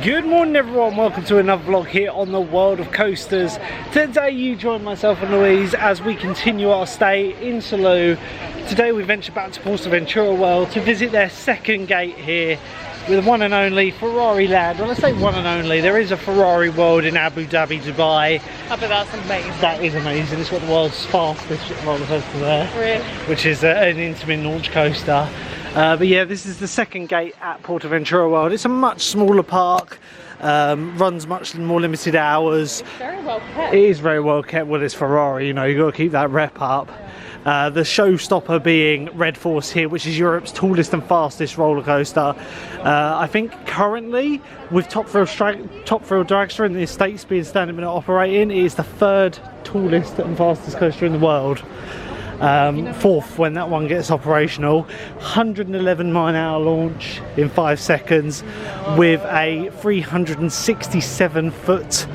Good morning everyone, welcome to another vlog here on the world of coasters. Today you join myself and Louise as we continue our stay in Salou. Today we venture back to PortAventura World to visit their second gate here with the one and only Ferrari Land. Well, I say one and only, there is a Ferrari World in Abu Dhabi, Dubai. I bet that's amazing. That is amazing, it's got the world's fastest roller coaster there. Really? Which is an intimate launch coaster. But yeah, this is the second gate at PortAventura World. It's a much smaller park, runs much more limited hours. It's very well kept. It is very well kept. Well, it's Ferrari, you know, you've got to keep that rep up. The showstopper being Red Force here, which is Europe's tallest and fastest roller coaster. I think currently, with Top Thrill Dragster in the States being standing and operating, it is the third tallest and fastest coaster in the world. Fourth when that one gets operational. 111 mile-an-hour launch in 5 seconds with a 367 foot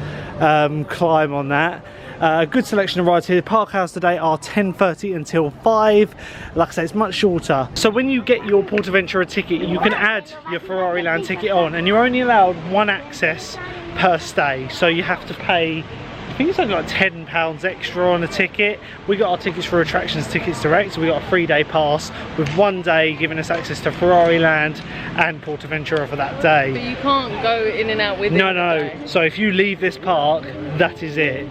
climb on that. Good selection of rides here. The park hours today are 10:30 until 5. Like I say, it's much shorter. So when you get your PortAventura ticket, you can add your Ferrari Land ticket on, and you're only allowed one access per stay. So you have to pay, I think it's only like £10 extra on a ticket. We got our tickets for Attractions Tickets Direct, so we got a 3-day pass with 1 day giving us access to Ferrari Land and PortAventura for that day. But you can't go in and out with it. No. So if you leave this park, that is it.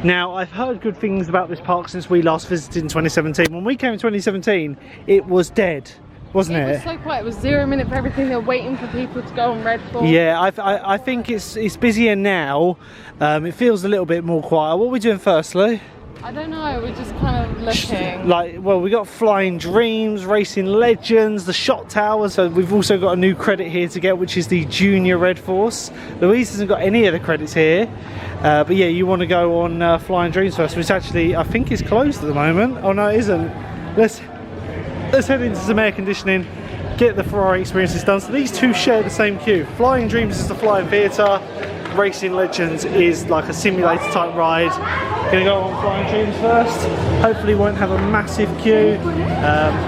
Now, I've heard good things about this park since we last visited in 2017. When we came in 2017, it was dead, wasn't it? It was so quiet. It was 0 minute for everything. They're waiting for people to go on Red Force. Yeah, I think it's busier now. It feels a little bit more quiet. What are we doing firstly? I don't know. We're just kind of looking. Like, well, we got Flying Dreams, Racing Legends, the Shot Tower. So we've also got a new credit here to get, which is the Junior Red Force. Louise hasn't got any of the credits here. But yeah, you want to go on Flying Dreams first, which actually I think is closed at the moment. Oh no, it isn't. Let's head into some air conditioning, get the Ferrari experiences done. So these two share the same queue. Flying Dreams is the Flying Theatre. Racing Legends is like a simulator type ride. Gonna go on Flying Dreams first. Hopefully won't have a massive queue.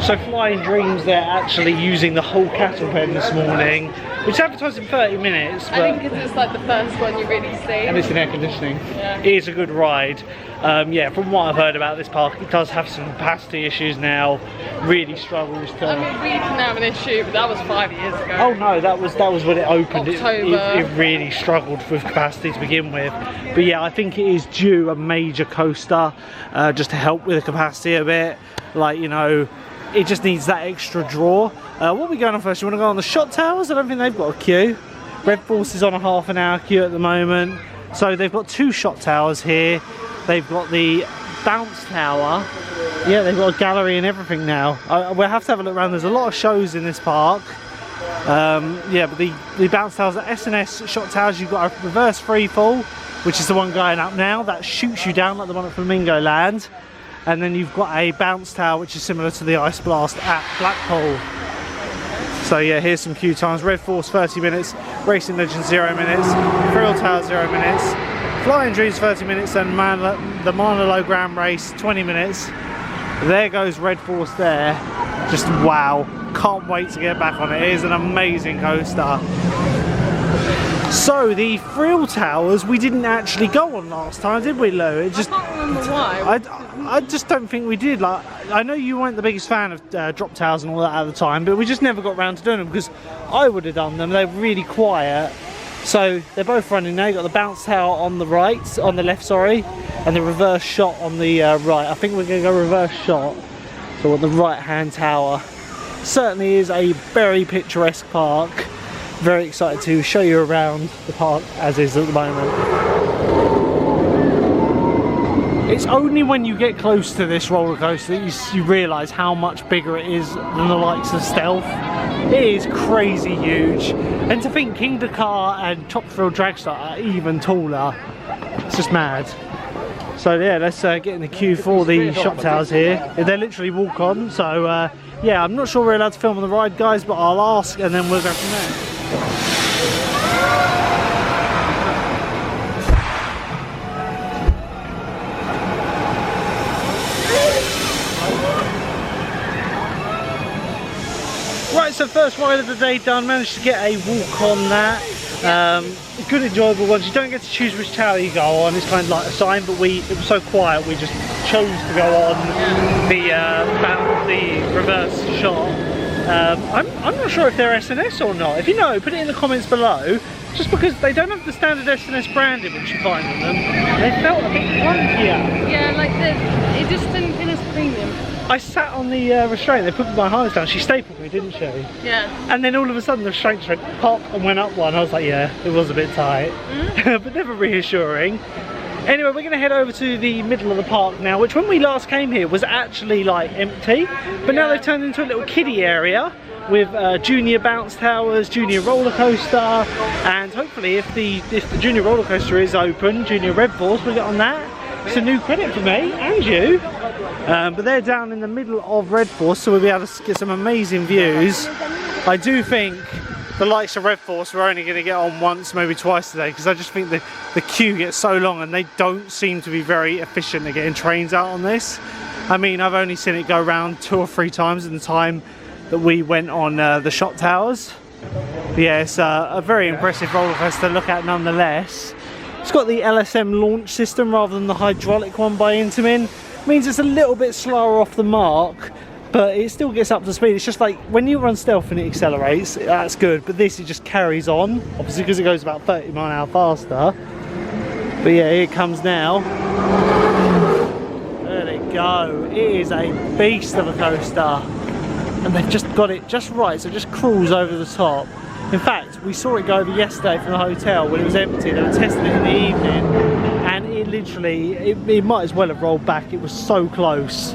So Flying Dreams, they're actually using the whole cattle pen this morning, which advertised in 30 minutes. But I think it's like the first one you really see. And it's in air conditioning. Yeah. It is a good ride. Yeah, from what I've heard about this park, it does have some capacity issues now. Really struggles to. I mean, we didn't have an issue, but that was 5 years ago. Oh no, that was when it opened. October. It really struggled with capacity to begin with. But yeah, I think it is due a major coaster just to help with the capacity a bit. Like, you know, it just needs that extra draw. What are we going on first? You want to go on the Shot Towers? I don't think they've got a queue. Red Force is on a half-an-hour queue at the moment. So they've got 2 Shot Towers here. They've got the Bounce Tower. Yeah, they've got a gallery and everything now. We'll have to have a look around. There's a lot of shows in this park. Yeah, but the Bounce Towers are S&S Shot Towers. You've got a reverse free fall, which is the one going up now. That shoots you down like the one at Flamingo Land. And then you've got a Bounce Tower, which is similar to the Ice Blast at Blackpool. So yeah, here's some queue times. Red Force 30 minutes, Racing Legends 0 minutes, Thrill Tower 0 minutes, Flying Dreams 30 minutes, and the Monologram Race 20 minutes. There goes Red Force there. Just wow, can't wait to get back on it. It is an amazing coaster. So the Thrill Towers we didn't actually go on last time, did we, Lou? I can't remember why. I just don't think we did. Like, I know you weren't the biggest fan of drop towers and all that at the time, but we just never got around to doing them because I would have done them. They're really quiet. So they're both running now. You've got the Bounce Tower on the right, on the left, sorry, and the reverse shot on the right. I think we're going to go reverse shot. So on the right-hand tower. Certainly is a very picturesque park. Very excited to show you around the park as is at the moment. It's only when you get close to this roller coaster that you realise how much bigger it is than the likes of Stealth. It is crazy huge. And to think King Dakar and Top Thrill Dragster are even taller, it's just mad. So yeah, let's get in the queue for the Shot Towers here. They're literally walk on, so yeah, I'm not sure we're allowed to film on the ride, guys, but I'll ask and then we'll go from there. Right, so first ride of the day done, managed to get a walk on that. Good enjoyable ones. You don't get to choose which tower you go on, it's kind of like assigned, but it was so quiet we just chose to go on the reverse shot. I'm not sure if they're S&S or not. If you know, put it in the comments below. Just because they don't have the standard S&S branding which you find on them, they felt a bit clunkier. Yeah, like it just didn't feel as premium. I sat on the restraint, they put my harness down, she stapled me, didn't she? Yeah. And then all of a sudden the restraint just went pop and went up one. I was like, yeah, it was a bit tight, but never reassuring. Anyway, we're going to head over to the middle of the park now, which when we last came here was actually like empty, but now they've turned into a little kiddie area with junior bounce towers, junior roller coaster, and hopefully if the junior roller coaster is open, junior Red Force, we'll get on that. It's a new credit for me and you. But they're down in the middle of Red Force, so we'll be able to get some amazing views. I do think the likes of Red Force we're only going to get on once, maybe twice today, because I just think the queue gets so long and they don't seem to be very efficient at getting trains out on this. I mean, I've only seen it go around 2 or 3 times in the time that we went on the shop towers. But yeah, it's a very impressive roller coaster to look at nonetheless. It's got the LSM launch system rather than the hydraulic one by Intamin. Means it's a little bit slower off the mark, but it still gets up to speed. It's just like when you run stealth and it accelerates, that's good, but this it just carries on, obviously because it goes about 30 mph faster. But yeah, here it comes now. There they go. It is a beast of a coaster, and they've just got it just right, so it just crawls over the top. In fact, we saw it go over yesterday from the hotel when it was empty. They were testing it in the evening, and it literally, it might as well have rolled back. It was so close.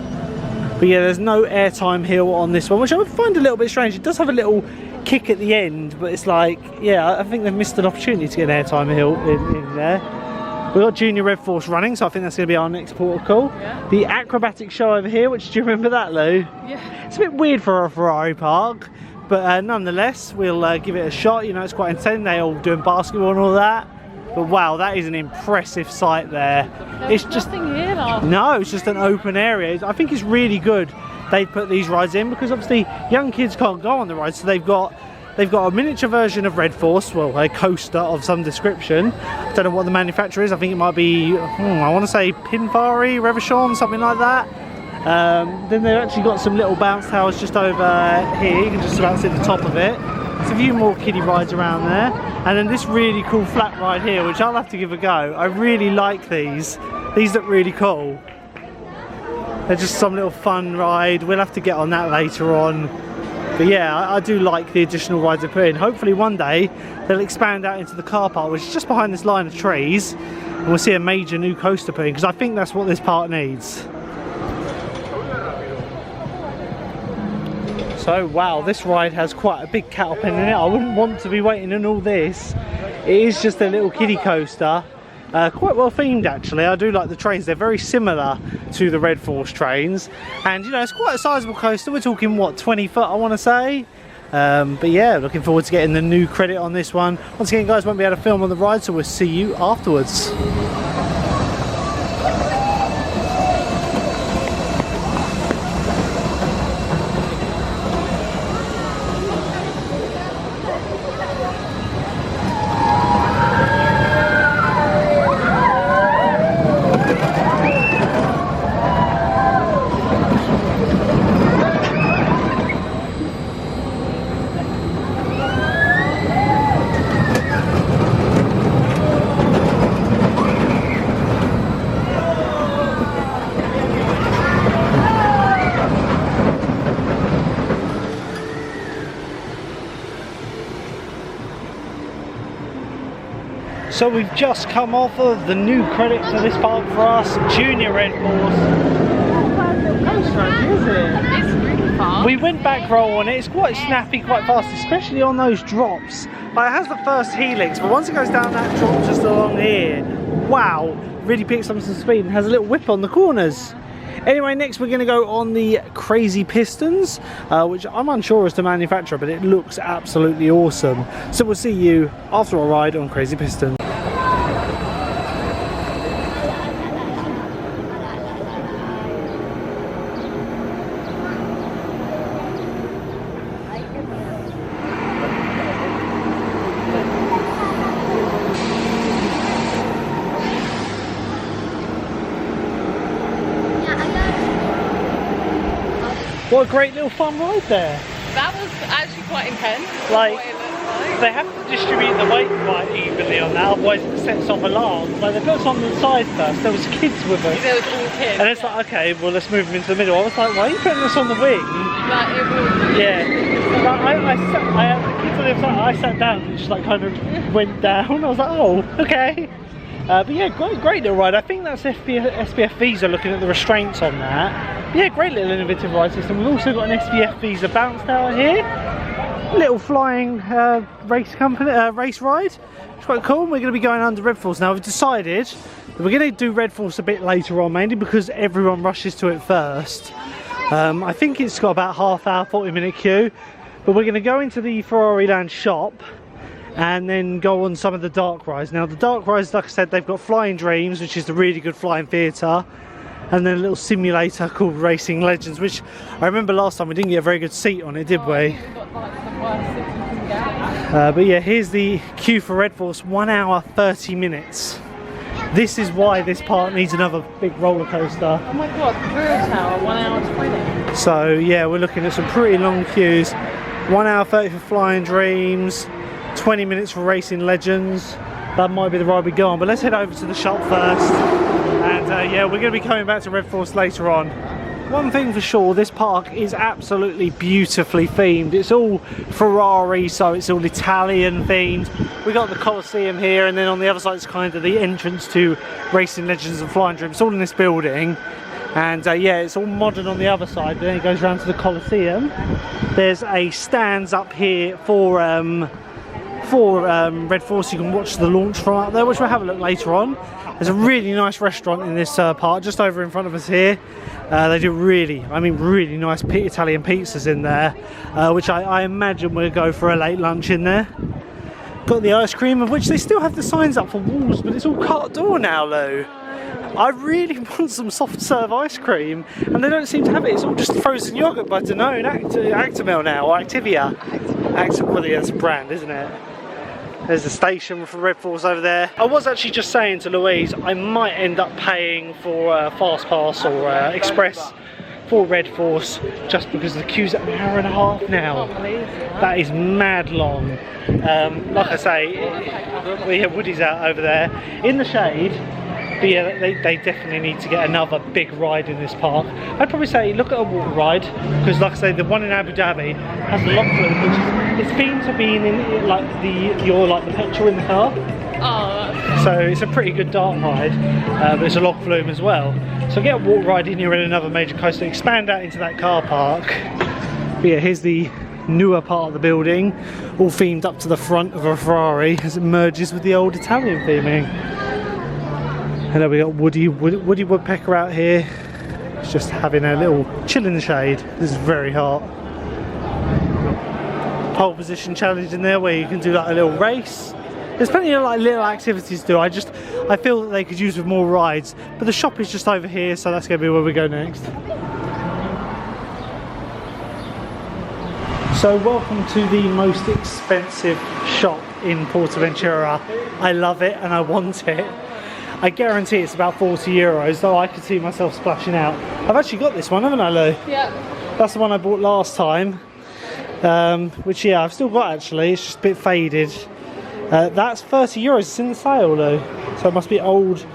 But yeah, there's no airtime hill on this one, which I would find a little bit strange. It does have a little kick at the end, but it's like, yeah, I think they've missed an opportunity to get an airtime hill in there. We've got Junior Red Force running, so I think that's going to be our next port of call. Yeah. The acrobatic show over here, which, do you remember that, Lou? Yeah. It's a bit weird for a Ferrari park, but nonetheless, we'll give it a shot. You know, it's quite entertaining. They're all doing basketball and all that. But wow, that is an impressive sight there. There's it's just nothing here though. No, it's just an open area. I think it's really good they put these rides in, because obviously young kids can't go on the rides, so they've got a miniature version of Red Force, well, a coaster of some description. I don't know what the manufacturer is. I think it might be, I want to say Pinfari, Revachon, something like that. Then they've actually got some little bounce towers just over here. You can just about see the top of it. There's a few more kiddie rides around there. And then this really cool flat ride here, which I'll have to give a go. I really like these. These look really cool. They're just some little fun ride. We'll have to get on that later on. But yeah, I do like the additional rides they put in. Hopefully one day they'll expand out into the car park, which is just behind this line of trees. And we'll see a major new coaster put in, because I think that's what this park needs. So wow, this ride has quite a big cattle pen in it. I wouldn't want to be waiting in all this. It is just a little kiddie coaster. Quite well themed actually. I do like the trains. They're very similar to the Red Force trains. And you know, it's quite a sizable coaster. We're talking what, 20 foot I want to say. But yeah, looking forward to getting the new credit on this one. Once again guys, won't be able to film on the ride, so we'll see you afterwards. So we've just come off of the new credit for this park for us, Junior Red Force. How strange is it? It's really fast. We went back roll on it. It's quite snappy, quite fast, especially on those drops. Like, it has the first helix, but once it goes down that drop just along here, wow, really picks up some speed and has a little whip on the corners. Anyway, next we're going to go on the Crazy Pistons, which I'm unsure as to manufacturer, but it looks absolutely awesome. So we'll see you after our ride on Crazy Pistons. What a great little fun ride there. That was actually quite intense. Like, what it looked like. they have to distribute the weight quite evenly on that, otherwise it sets off alarms. Like, they put us on the side first, there was kids with us. There was all kids. And it's like, okay, well let's move them into the middle. I was like, why are you putting us on the wing? Like, it was... Yeah. Like, I sat down and just like kind of went down. I was like, oh, okay. But yeah, great little ride. I think that's SPF Visa looking at the restraints on that. But yeah, great little innovative ride system. We've also got an SPF Visa bounce tower here. Little flying race ride. It's quite cool. We're going to be going under Red Force now. We've decided that we're going to do Red Force a bit later on, mainly because everyone rushes to it first. I think it's got about half hour, 40-minute queue. But we're going to go into the Ferrari Land shop and then go on some of the dark rides. Now the dark rides, like I said, they've got Flying Dreams, which is the really good flying theatre, and then a little simulator called Racing Legends, which I remember last time we didn't get a very good seat on it, did we? But yeah, here's the queue for Red Force, 1 hour 30 minutes. This is why this park needs another big roller coaster. Oh my god, the Real Tower, 1 hour 20. So yeah, we're looking at some pretty long queues. 1 hour 30 for Flying Dreams, 20 minutes for Racing Legends. That might be the ride we go on, but let's head over to the shop first. And yeah, we're going to be coming back to Red Force later on. One thing for sure, this park is absolutely beautifully themed. It's all Ferrari, so it's all Italian themed. We got the Colosseum here, and then on the other side it's kind of the entrance to Racing Legends and Flying Dreams. It's all in this building. And yeah, it's all modern on the other side, but then it goes around to the Colosseum. There's a stands up here for Red Force. You can watch the launch from up there, which we'll have a look later on. There's a really nice restaurant in this park, just over in front of us here. They do really nice Italian pizzas in there, which I imagine we'll go for a late lunch in there. Got the ice cream, of which they still have the signs up for walls, but it's all cut door now, Lou. I really want some soft serve ice cream, and they don't seem to have it. It's all just frozen yogurt by Danone, Actimel now, or Activia. Well, yeah, that's a brand, isn't it? There's the station for Red Force over there. I was actually just saying to Louise, I might end up paying for Fast Pass or Express for Red Force, just because the queue's at an hour and a half now. That is mad long. Like I say, we have Woody's out over there in the shade. But yeah, they definitely need to get another big ride in this park. I'd probably say look at a water ride, because like I say, the one in Abu Dhabi has the lock flume, which is it's themed to being in like the petrol in the car. Oh, so it's a pretty good dark ride, but it's a log flume as well. So get a water ride in here in another major coaster, expand out into that car park. But yeah, here's the newer part of the building, all themed up to the front of a Ferrari as it merges with the old Italian theming. And then we got Woody Woodpecker out here. He's just having a little chill in the shade. This is very hot. Pole position challenge in there where you can do like a little race. There's plenty of like little activities to do. I feel that they could use with more rides. But the shop is just over here, so that's going to be where we go next. So welcome to the most expensive shop in PortAventura. I love it and I want it. I guarantee it's about 40 euros, though I could see myself splashing out. I've actually got this one, haven't I, Lou? yeah. That's the one I bought last time. Which, yeah, I've still got actually. It's just a bit faded. That's 30 euros. It's in the sale, Lou. So it must be old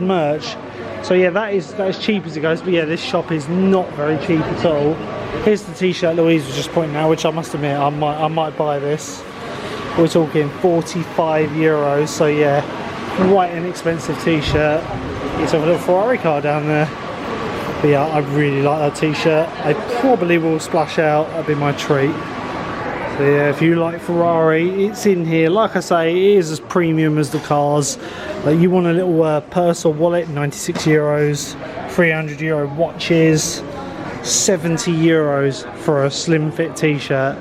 merch. So yeah, that is cheap as it goes. But yeah, this shop is not very cheap at all. Here's the t-shirt Louise was just pointing out, which I must admit I might buy this. We're talking 45 euros. So yeah. Quite an expensive t-shirt. It's a little Ferrari car down there. But yeah, I really like that t-shirt. I probably will splash out. That'd be my treat. So yeah, if you like Ferrari, it's in here. Like I say, it is as premium as the cars. Like you want a little purse or wallet, 96 euros. 300 euro watches. 70 euros for a slim fit t-shirt.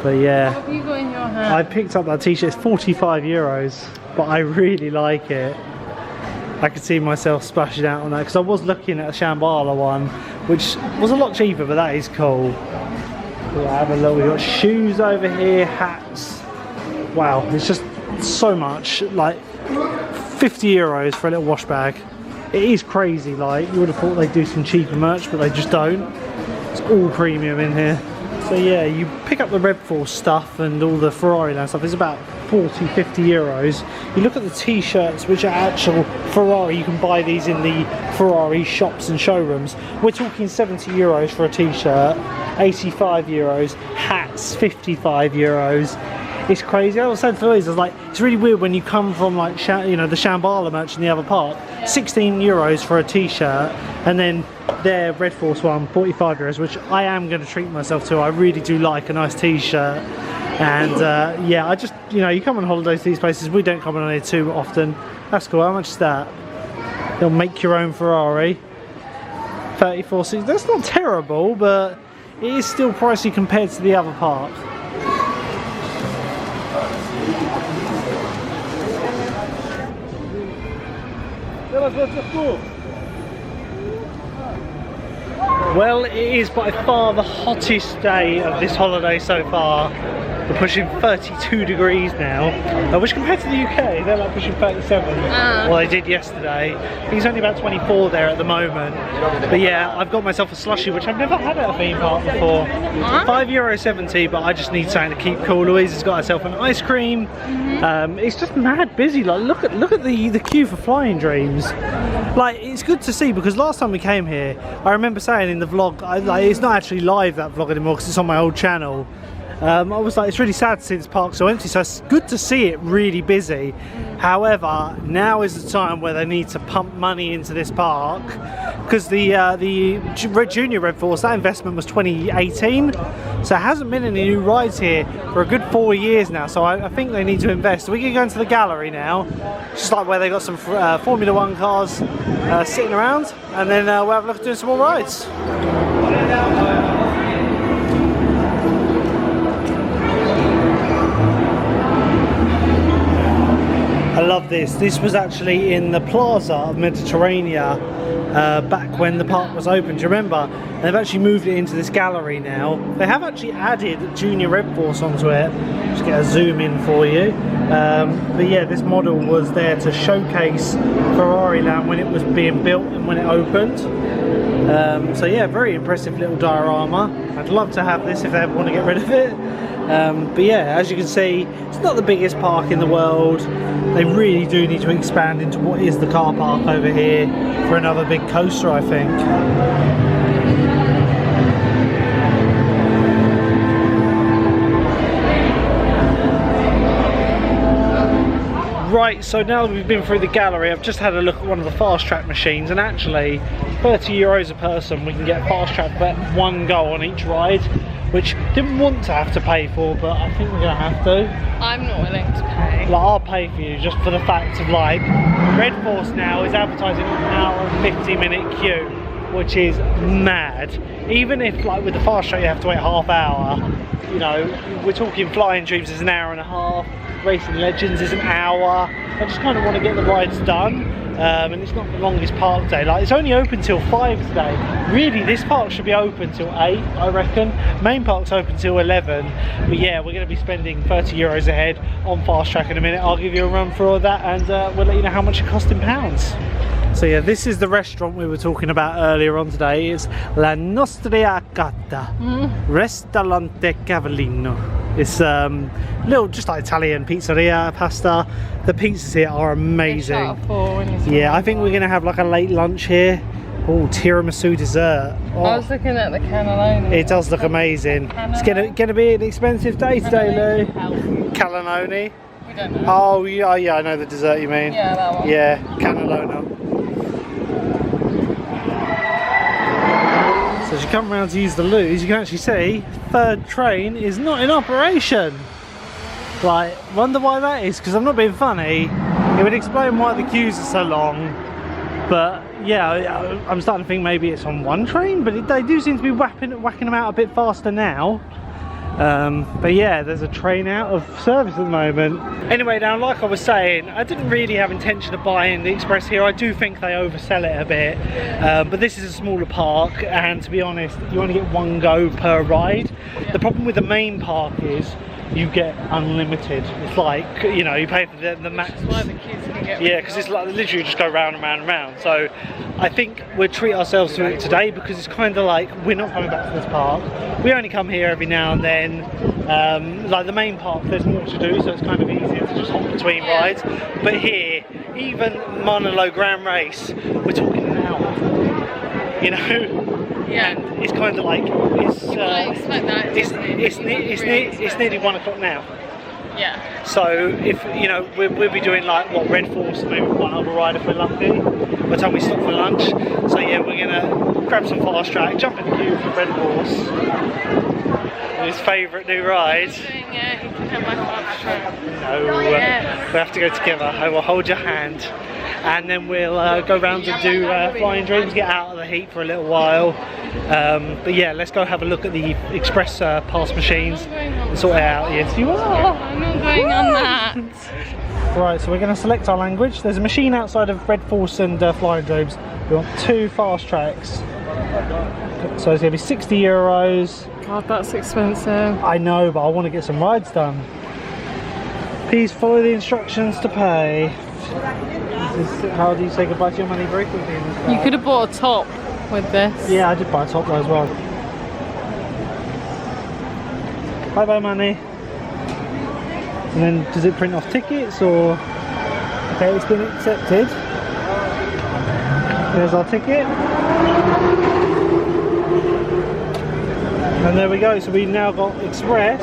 But yeah, What have you got in your hand? I picked up that t-shirt. It's 45 euros. But I really like it. I could see myself splashing out on that because I was looking at a Shambhala one, which was a lot cheaper, but that is cool. Yeah, have a look. We've got shoes over here, hats. Wow, it's just so much. Like 50 euros for a little wash bag. It is crazy. Like you would have thought they'd do some cheaper merch, but they just don't. It's all premium in here. So yeah, you pick up the Red Force stuff and all the Ferrari Land stuff. It's about 40, 50 euros. You look at the t-shirts, which are actual Ferrari. You can buy these in the Ferrari shops and showrooms. We're talking 70 euros for a t-shirt, 85 euros, hats 55 euros. It's crazy. I was saying to Louise, I was like, it's really weird when you come from like, you know, the Shambhala merch in the other park, 16 euros for a t-shirt, and then their Red Force one, 45 euros, which I am going to treat myself to. I really do like a nice t-shirt. And yeah, I just, you know, you come on holidays to these places, we don't come on here too often. That's cool. How much is that? They'll make your own Ferrari. 34 seats. That's not terrible, but it is still pricey compared to the other park. Well, it is by far the hottest day of this holiday so far. We're pushing 32 degrees now, which compared to the UK, they're like pushing 37. Well, they did yesterday. I think it's only about 24 there at the moment. But yeah, I've got myself a slushie, which I've never had at a theme park before. €5.70, but I just need something to keep cool. Louise has got herself an ice cream. It's just mad busy. Like, look at the queue for Flying Dreams. Like, it's good to see, because last time we came here, I remember saying in the vlog, like, it's not actually live, that vlog, anymore, because it's on my old channel. I was like, it's really sad to see this park so empty, so it's good to see it really busy. However, now is the time where they need to pump money into this park, because the Junior Red Force, that investment was 2018, so there hasn't been any new rides here for a good 4 years now, so I think they need to invest. We can go into the gallery now, just like where they got some Formula 1 cars sitting around, and then we'll have a look at doing some more rides. I love this. This was actually in the Plaza of Mediterranean back when the park was open. Do you remember? They've actually moved it into this gallery now. They have actually added Junior Red Force onto it. Just get a zoom in for you. But yeah, this model was there to showcase Ferrari Land when it was being built and when it opened. So yeah, very impressive little diorama. I'd love to have this if they ever want to get rid of it. But yeah, as you can see, it's not the biggest park in the world. They really do need to expand into what is the car park over here for another big coaster, I think. Right, so now that we've been through the gallery, I've just had a look at one of the fast track machines, and actually 30 euros a person we can get fast track, but one go on each ride, which didn't want to have to pay for, but I think we're gonna have to. I'm not willing to pay. Like, I'll pay for you just for the fact of, like, Red Force now is advertising an hour and 50-minute queue, which is mad. Even if, like, with the fast track you have to wait half hour, you know, we're talking Flying Dreams is an hour and a half, Racing Legends is an hour. I just kind of want to get the rides done, and it's not the longest park day. Like, it's only open till 5 today. Really, this park should be open till 8, I reckon. Main park's open till 11. But yeah, we're going to be spending 30 euros a head on fast track in a minute. I'll give you a run through all that, and we'll let you know how much it cost in pounds. So yeah, this is the restaurant we were talking about earlier on today. It's La Nostra Carta Ristorante Cavallino. It's little, just like Italian pizzeria, pasta. The pizzas here are amazing. Yeah, I think we're gonna have like a late lunch here. Oh, tiramisu dessert. Oh, I was looking at the cannelloni. It does look amazing. It's gonna be an expensive day today, Lou. Cannelloni. We don't know. Oh yeah, I know the dessert you mean. Yeah, that one. Yeah, cannelloni. So as you come around to use the loos, you can actually see third train is not in operation. Like, wonder why that is, because I'm not being funny. It would explain why the queues are so long. But yeah, I'm starting to think maybe it's on one train, but they do seem to be whacking them out a bit faster now. But yeah, there's a train out of service at the moment. Anyway, now, like I was saying, I didn't really have intention of buying the Express here. I do think they oversell it a bit, but this is a smaller park, and to be honest, you only get one go per ride. The problem with the main park is you get unlimited. It's like, you know, you pay for the max. Which is why the queues can get Yeah, because it's like literally just go round and round and round. So I think we'll treat ourselves to it today, because it's kind of like we're not coming back to this park. We only come here every now and then. Like the main park, there's more to do, so it's kind of easier to just hop between rides. But here, even Monologram Race, we're talking an hour. You know. Yeah. And it's kind of like it's nearly 1 o'clock now. Yeah. So if you know, we'll be doing like what, Red Force, maybe one other ride if we're lucky, by the time we stop for lunch. So yeah, we're gonna grab some fast track, jump in the queue for Red Force, his favourite new ride. Yeah, he can have my fast track. No, Yes. we have to go together. I will hold your hand, and then we'll go round and do Flying Dreams, get out of the heat for a little while. But yeah, let's go have a look at the express pass machines and sort it out. Yes, you are. I'm not going on that. Right, so we're going to select our language. There's a machine outside of Red Force and Flying Dreams. We want 2 fast tracks. So it's going to be €60. God, that's expensive. I know, but I want to get some rides done. Please follow the instructions to pay. How do you say goodbye to your money very quickly in this car? You could have bought a top with this. Yeah, I did buy a top though as well. Bye bye money. And then does it print off tickets or? Okay, it's been accepted. There's our ticket. And there we go, so we've now got Express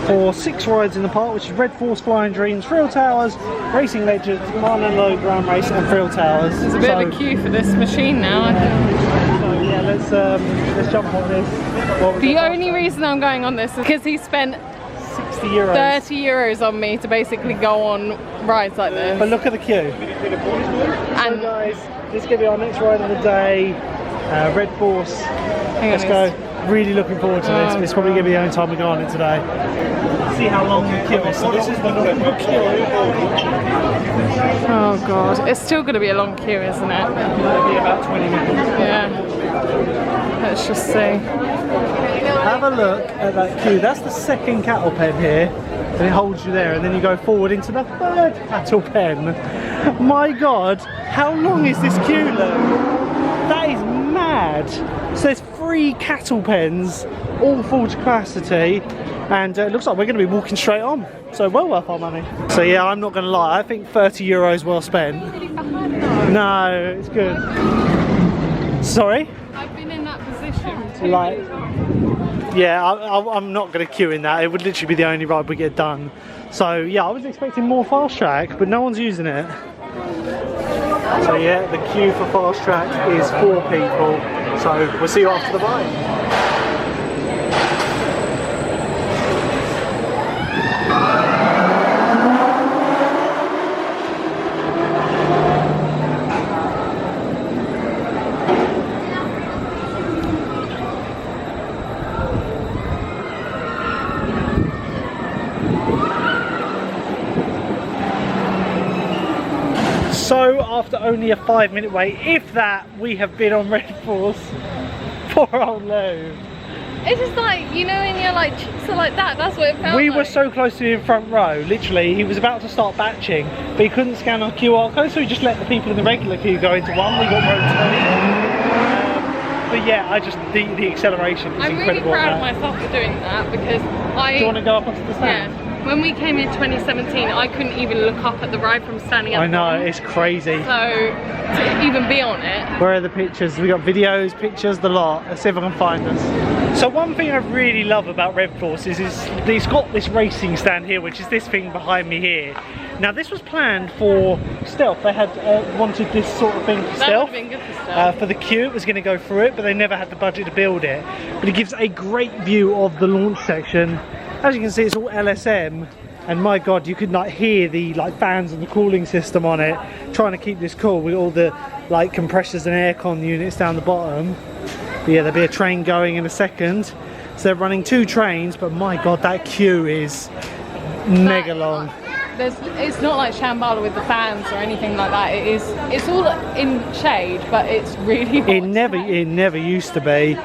for 6 rides in the park, which is Red Force, Flying Dreams, Thrill Towers, Racing Legends, Monologram Race and Thrill Towers. There's a bit of a queue for this machine now, I think. So yeah, let's jump on this. The only reason I'm going on this is because he spent €60. 30 euros on me to basically go on rides like this. But look at the queue. So guys, this is going to be our next ride of the day, Red Force. Let's go. Really looking forward to this. It's probably going to be the only time we go on it today. See how long the queue is. So this is the normal queue. Oh god, it's still going to be a long queue, isn't it? It'll be about 20 minutes. Yeah. Let's just see. Have a look at that queue. That's the second cattle pen here, and it holds you there, and then you go forward into the third cattle pen. My god, how long is this queue, Lou? That is mad. So there's 3 cattle pens, all full to capacity, and it looks like we're going to be walking straight on. So well worth our money. So yeah, I'm not going to lie, I think €30 well spent. No, it's good. Sorry? I've been in that position too. Like, yeah, I'm not going to queue in that. It would literally be the only ride we get done. So yeah, I was expecting more fast track, but no one's using it. So yeah, the queue for fast track is 4 people. So we'll see you after the ride. So after only a 5-minute wait, if that, we have been on Red Force. Poor old Lou. It's just like, you know, when you're like chicks are like that, that's what it felt like. We were so close to the front row, literally, he was about to start batching, but he couldn't scan our QR code, so he just let the people in the regular queue go into one. We got row 20. But yeah, the acceleration is incredible. I'm really proud of myself for doing that, because Do you want to go up onto the stand? Yeah. When we came in 2017, I couldn't even look up at the ride from standing up. I know, it's crazy. So, to even be on it. Where are the pictures? We got videos, pictures, the lot. Let's see if I can find us. So one thing I really love about Red Force is it's got this racing stand here, which is this thing behind me here. Now this was planned for stealth. They had wanted this sort of thing for stealth. That would have been good for stealth. For the queue, it was going to go through it, but they never had the budget to build it. But it gives a great view of the launch section. As you can see, it's all LSM, and my god, you could like hear the fans and the cooling system on it, trying to keep this cool with all the compressors and aircon units down the bottom. But yeah, there'll be a train going in a second. So they're running 2 trains, but my god, that queue is mega long. It's not like Shambhala with the fans or anything like that. It's all in shade, but it's really hot. It never used to be.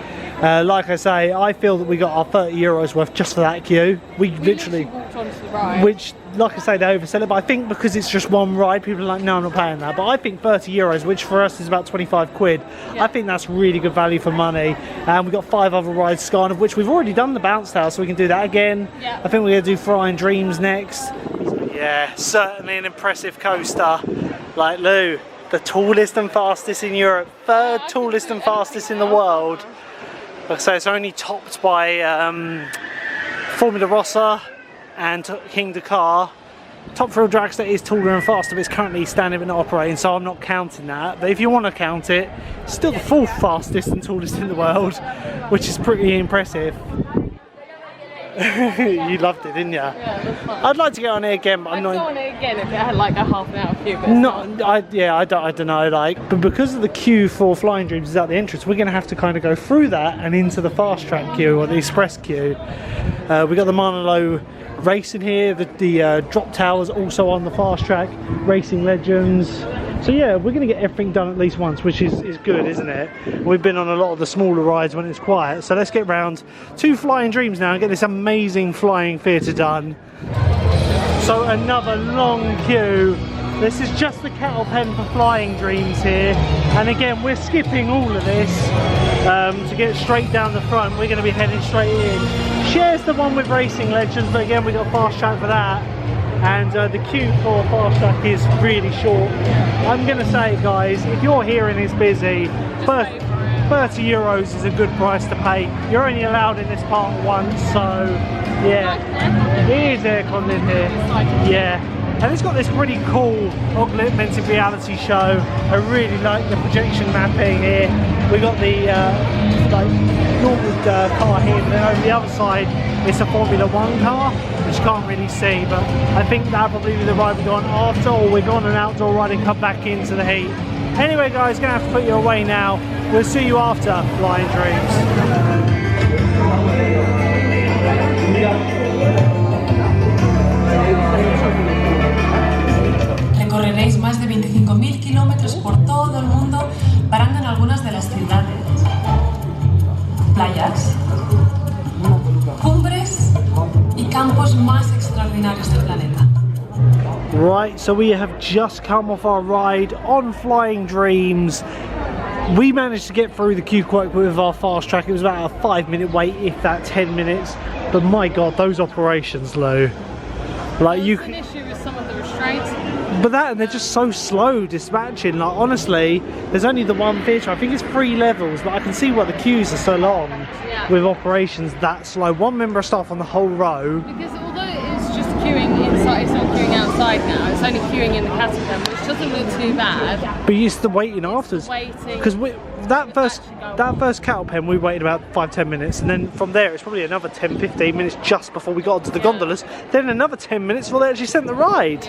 Like I say, I feel that we got our €30 worth just for that queue. We literally walked onto the ride. Which, like I say, they oversell it, but I think because it's just one ride, people are like, no, I'm not paying that. But I think €30, which for us is about 25 quid, I think that's really good value for money. And we've got 5 other rides, Scan, of which we've already done the bounce house, so we can do that again. Yeah. I think we're going to do Flying Dreams next. Yeah, certainly an impressive coaster. Like Lou, the tallest and fastest in Europe, 3rd tallest and fastest in the world. Like I say, it's only topped by Formula Rossa and King Dakar. Top Thrill Dragster is taller and faster, but it's currently standing but not operating, so I'm not counting that. But if you want to count it, it's still the 4th fastest and tallest in the world, which is pretty impressive. You loved it, didn't you? Yeah, it was fun. I'd like to get on it again, but I'm not. I'd go on it again if it had like a half an hour queue. But I don't know, like, but because of the queue for Flying Dreams is at the entrance, we're going to have to kind of go through that and into the fast track queue or the express queue. We got the Manilow Race in here, the drop towers also on the fast track, Racing Legends. So yeah, we're going to get everything done at least once, which is good, isn't it? We've been on a lot of the smaller rides when it's quiet, so let's get round to Flying Dreams now and get this amazing flying theatre done. So another long queue. This is just the kettle pen for Flying Dreams here, and again we're skipping all of this to get straight down the front. We're going to be heading straight in. Shares the one with Racing Legends, but again we got fast track for that. And the queue for fast track is really short. I'm going to say, guys, if you're here and it's busy, €30 is a good price to pay. You're only allowed in this park once, so yeah, it is aircon in here. Yeah, and it's got this really cool augmented reality show. I really like the projection mapping here. We got the like normal car here, but then over the other side it's a Formula 1 car, which you can't really see, but I think that'll probably be the ride we go on after, or we're on an outdoor ride and come back into the heat. Anyway guys, gonna have to put you away now. We'll see you after Flying Dreams. Recorreréis más de 25.000 kilómetros por todo el mundo, parando en algunas de las ciudades, playas, cumbres y campos más extraordinarios del planeta. Right, so we have just come off our ride on Flying Dreams. We managed to get through the queue quite quick with our fast track. It was about a 5-minute wait, if that 10 minutes. But my God, those operations, Lou. Like There's an issue with some of the restraints. But that, and they're just so slow dispatching. Like honestly, there's only the one feature. I think it's 3 levels, but I can see why the queues are so long with operations that slow. 1 member of staff on the whole row. Because although it's just queuing inside, it's not queuing outside now. It's only queuing in the catacomb, which doesn't look too bad. But you're still waiting afterwards. Because that first cattle pen we waited about 5-10 minutes, and then from there it's probably another 10-15 minutes just before we got onto the gondolas, then another 10 minutes before they actually sent the ride.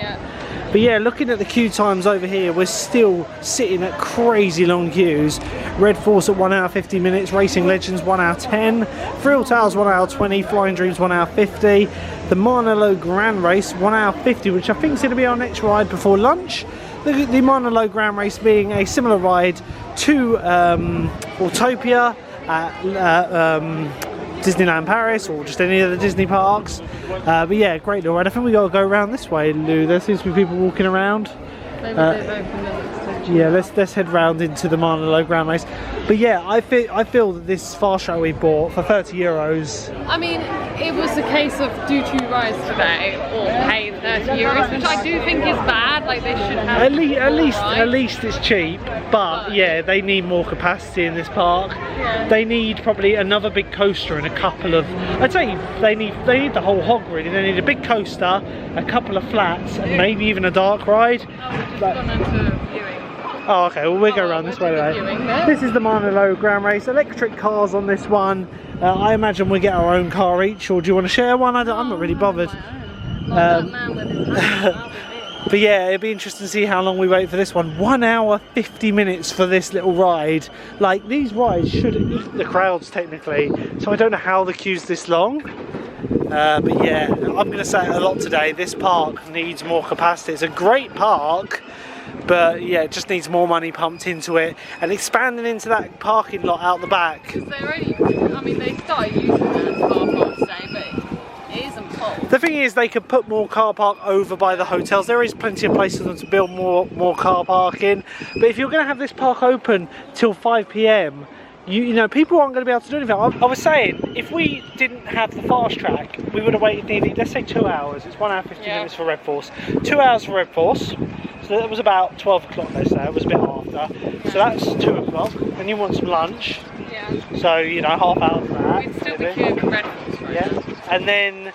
But yeah, looking at the queue times over here, we're still sitting at crazy long queues. Red Force at 1 hour 50 minutes, Racing Legends 1 hour 10, Thrill Towers 1 hour 20, Flying Dreams 1 hour 50, the Monologram Race 1 hour 50, which I think is going to be our next ride before lunch. The Monologram Race being a similar ride to Autopia at Disneyland Paris, or just any of the Disney parks. But yeah, great little ride. I think we got to go around this way, Lou. There seems to be people walking around. Yeah, let's head round into the Monologram Race. But yeah, I feel that this fast track we bought for €30. I mean, it was a case of do 2 rides today or pay €30, which I do think is bad. Like they should have at least it's cheap, but yeah, they need more capacity in this park. They need probably another big coaster and a couple of, I'd say they need the whole hog really. They need a big coaster, a couple of flats, and maybe even a dark ride. Oh, okay, well we'll go around this way anyway. This is the Manilow Race. Electric cars on this one. I imagine we get our own car each, or do you want to share one? I'm not really bothered. But yeah, it'd be interesting to see how long we wait for this one. 1 hour 50 minutes for this little ride. Like, these rides should eat the crowds technically, so I don't know how the queue's this long. But yeah, I'm going to say it a lot today. This park needs more capacity. It's a great park, but yeah, it just needs more money pumped into it and expanding into that parking lot out the back. They're only, I mean, they started using that car park today, but it isn't full. The thing is, they could put more car park over by the hotels. There is plenty of places for them to build more car parking, but if you're going to have this park open till 5 PM, you know, people aren't going to be able to do anything. I was saying, if we didn't have the fast track, we would have waited nearly, let's say 2 hours. It's 1 hour 50 minutes for Red Force. 2 hours for Red Force. So that was about 12 o'clock, let's say. It was a bit after. So that's 2 o'clock. And you want some lunch. Yeah. So, you know, half hour for that. We'd still be queuing for Red Force right now. And then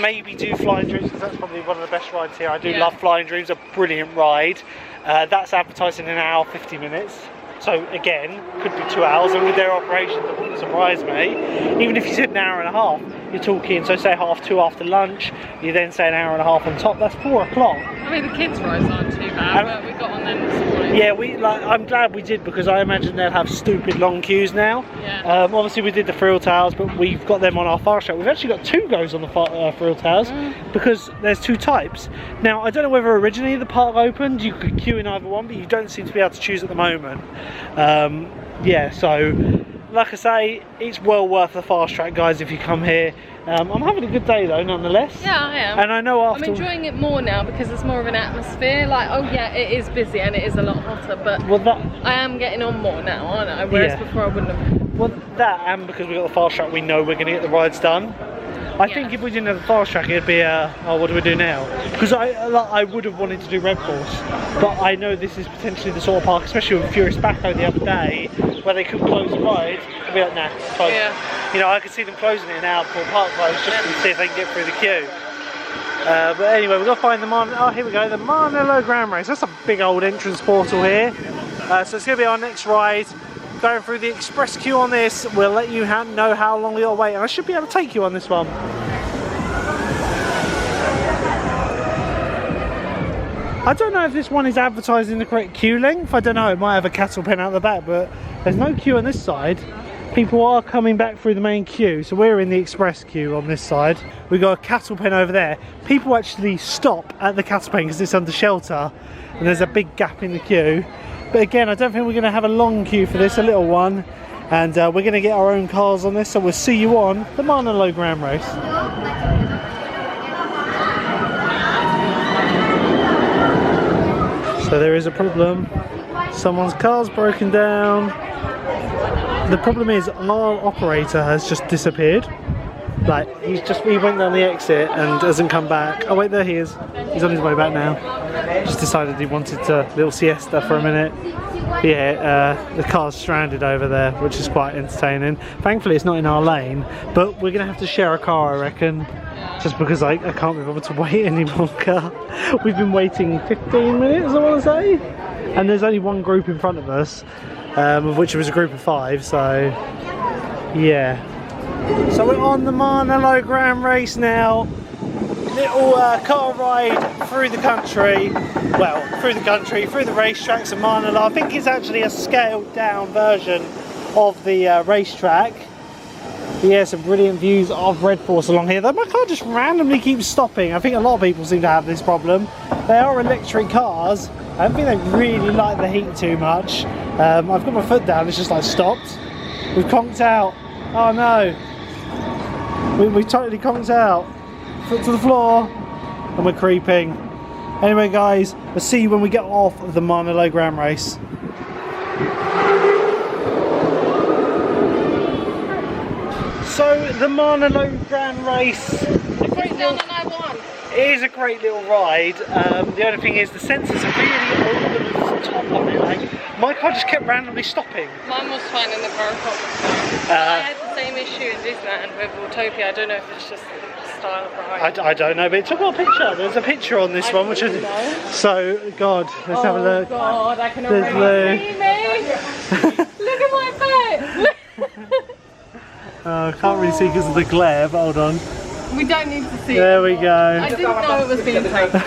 maybe do Flying Dreams, because that's probably one of the best rides here. I do love Flying Dreams, a brilliant ride. That's advertised in 1 hour 50 minutes. So again, could be 2 hours, and with their operations, it wouldn't surprise me. Even if you said 1 hour and a half, you're talking, so say 2:30 after lunch, you then say 1 hour and a half on top, that's 4 o'clock. I mean, the kids' rides aren't too bad, but we got on them this morning. Yeah, I'm glad we did, because I imagine they'll have stupid long queues now. Yeah. Obviously we did the Thrill Towers, but we've got them on our fast track. We've actually got 2 goes on the Thrill Towers, because there's 2 types. Now, I don't know whether originally the park opened, you could queue in either one, but you don't seem to be able to choose at the moment. Yeah, so like I say, it's well worth the fast track, guys, if you come here. I'm having a good day though, nonetheless. Yeah, I am. And I know after... I'm enjoying it more now because it's more of an atmosphere. Like, oh yeah, it is busy and it is a lot hotter, but I am getting on more now, aren't I? Whereas before I wouldn't have. Well, that, and because we've got the fast track, we know we're going to get the rides done. I think if we didn't have the fast track, it'd be oh, what do we do now? Because I would have wanted to do Red Force, but I know this is potentially the sort of park, especially with Furious Backhoe the other day, where they could close the ride and be like, nah, close. Yeah. You know, I could see them closing it now for Park Close just to see if they can get through the queue. But anyway, we've got to find the oh, here we go, the Monologram Race. That's a big old entrance portal here. So it's going to be our next ride. Going through the express queue on this, we'll let you know how long we got to wait, and I should be able to take you on this one. I don't know if this one is advertising the correct queue length. I don't know, it might have a cattle pen out the back, but there's no queue on this side. People are coming back through the main queue, so we're in the express queue on this side. We've got a cattle pen over there. People actually stop at the cattle pen because it's under shelter, and there's a big gap in the queue. But again, I don't think we're going to have a long queue for this, a little one. And we're going to get our own cars on this, so we'll see you on the Monologram Race. So there is a problem. Someone's car's broken down. The problem is our operator has just disappeared. Like, he went down the exit and hasn't come back. Oh wait, there he is. He's on his way back now. Just decided he wanted to little siesta for a minute. Yeah, the car's stranded over there, which is quite entertaining. Thankfully it's not in our lane, but we're gonna have to share a car, I reckon, just because I can't be bothered to wait any longer. We've been waiting 15 minutes, I want to say, and there's only one group in front of us, of which it was a group of 5, so yeah. So we're on the Monologram Race now. Little car ride through the country. Well, through the country, through the racetracks of Manilow. I think it's actually a scaled down version of the racetrack. Yeah, some brilliant views of Red Force along here. Though my car just randomly keeps stopping. I think a lot of people seem to have this problem. They are electric cars. I don't think they really like the heat too much. I've got my foot down, it's just like stopped. We've conked out. Oh no. We totally conked out. Foot to the floor. And we're creeping. Anyway guys, we'll see you when we get off of the Monologram Race. So the Monologram Race. A great down on I-1. It is a great little ride. The only thing is the sensors are really over the top of it. Like, my car just kept randomly stopping. Mine was fine in the very top. I had the same issue as this man with Autopia. I don't know if it's just the style of ride. I don't know, but it took a picture. There's a picture on this one, which is so. God, let's have a look. Oh God, I can already see me. Look at my face. I can't really see because of the glare, but hold on. We don't need to see There it. we go. I didn't know it was being taken.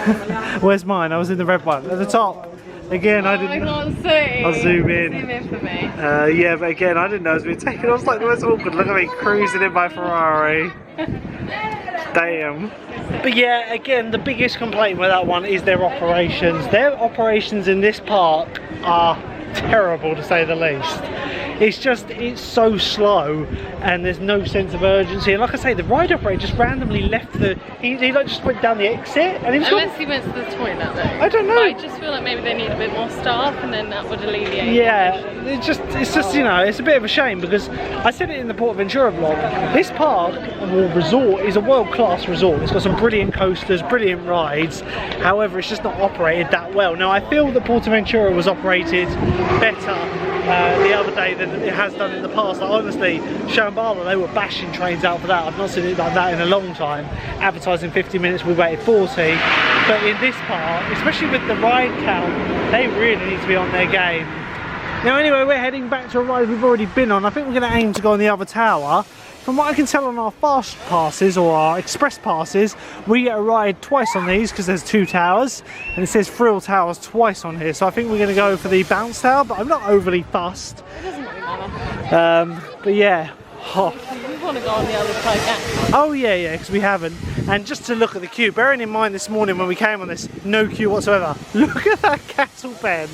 Where's mine? I was in the red one. At the top. Again, I didn't. I can't see. I'll zoom in. Zoom in for me. Yeah, but again, I didn't know it was being taken. I was like, that's awkward. Look at me cruising in my Ferrari. Damn. But yeah, again, the biggest complaint with that one is their operations. Their operations in this park are terrible, to say the least. It's so slow and there's no sense of urgency. And like I say, the ride operator just randomly left he like just went down the exit and he was Unless he went to the toilet though. I don't know. But I just feel like maybe they need a bit more staff and then that would alleviate. Yeah, it's just you know, it's a bit of a shame because I said it in the PortAventura vlog. This park or resort is a world-class resort. It's got some brilliant coasters, brilliant rides. However, it's just not operated that well. Now I feel that PortAventura was operated better the other day than it has done in the past. Like, honestly, Shambhala, they were bashing trains out for that. I've not seen it like that in a long time. Advertising 50 minutes, we waited 40. But in this part, especially with the ride count, they really need to be on their game. Now anyway, we're heading back to a ride we've already been on. I think we're going to aim to go on the other tower. From what I can tell on our fast passes or our express passes, we get a ride twice on these because there's 2 towers and it says Thrill Towers twice on here. So I think we're going to go for the bounce tower, but I'm not overly fussed. It doesn't really matter. But yeah. Oh. We want to go on the other side now. Oh yeah, because we haven't. And just to look at the queue, bearing in mind this morning when we came on this, no queue whatsoever. Look at that cattle pen.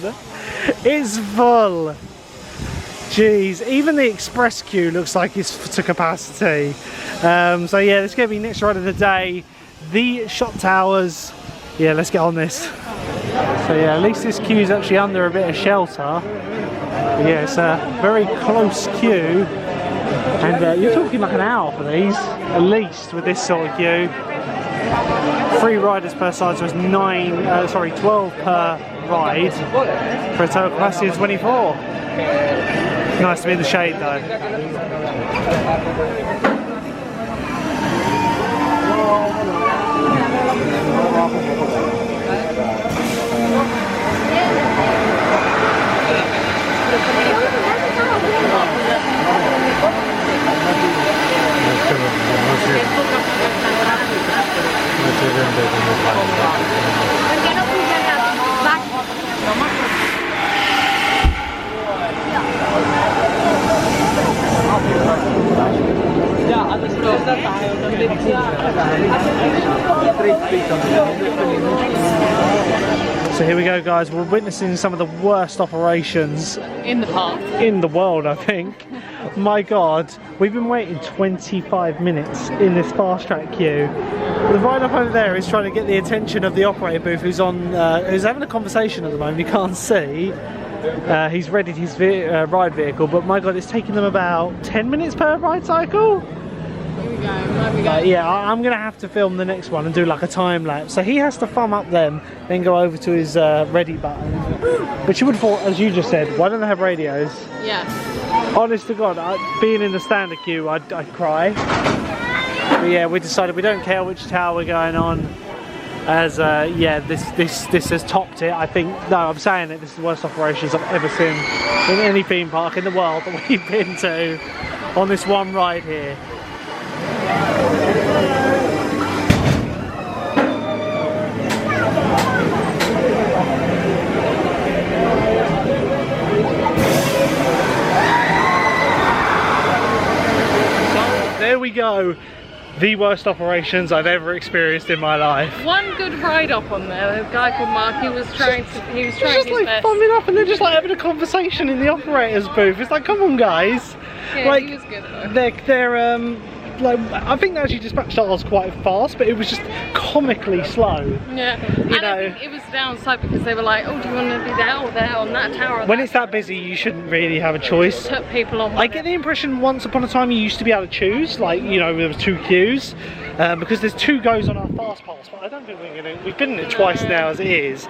It's full. Jeez, even the express queue looks like it's to capacity. So yeah, this is going to be next ride of the day. The shot towers. Yeah, let's get on this. So yeah, at least this queue is actually under a bit of shelter. But yeah, it's a very close queue. And you're talking like an hour for these, at least with this sort of queue. 3 riders per side, so it's 12 per ride for a total capacity of 24. Nice to be in the shade though. So here we go guys, we're witnessing some of the worst operations in the park. In the world, I think. My god, we've been waiting 25 minutes in this fast track queue. The ride up over there is trying to get the attention of the operator booth who's having a conversation at the moment, you can't see. He's readied his ride vehicle, but my god, it's taking them about 10 minutes per ride cycle. Here we go. Yeah, I'm gonna have to film the next one and do like a time lapse. So he has to thumb up them, then go over to his ready button. But you would have thought, as you just said, why don't they have radios? Yeah. Honest to God, being in the standard queue, I'd cry. But yeah, we decided we don't care which tower we're going on. As yeah, this has topped it. I think. No, I'm saying it. This is the worst operations I've ever seen in any theme park in the world that we've been to on this one ride here. So there we go. The worst operations I've ever experienced in my life. One good ride up on there. A guy called Mark. He was trying his best. Thumbing up and they're just like having a conversation in the operator's booth. It's like, come on, guys. Yeah, like, he was good though. They're like, I think they actually dispatched ours quite fast, but it was just comically slow. Yeah, and I think it was downside because they were like, oh, do you want to be there or there on that tower? When it's that busy, you shouldn't really have a choice. Put people on. I get the impression once upon a time you used to be able to choose, like, you know, there was 2 queues, because there's 2 goes on our fast pass, but I don't think we've been in it twice now as it is.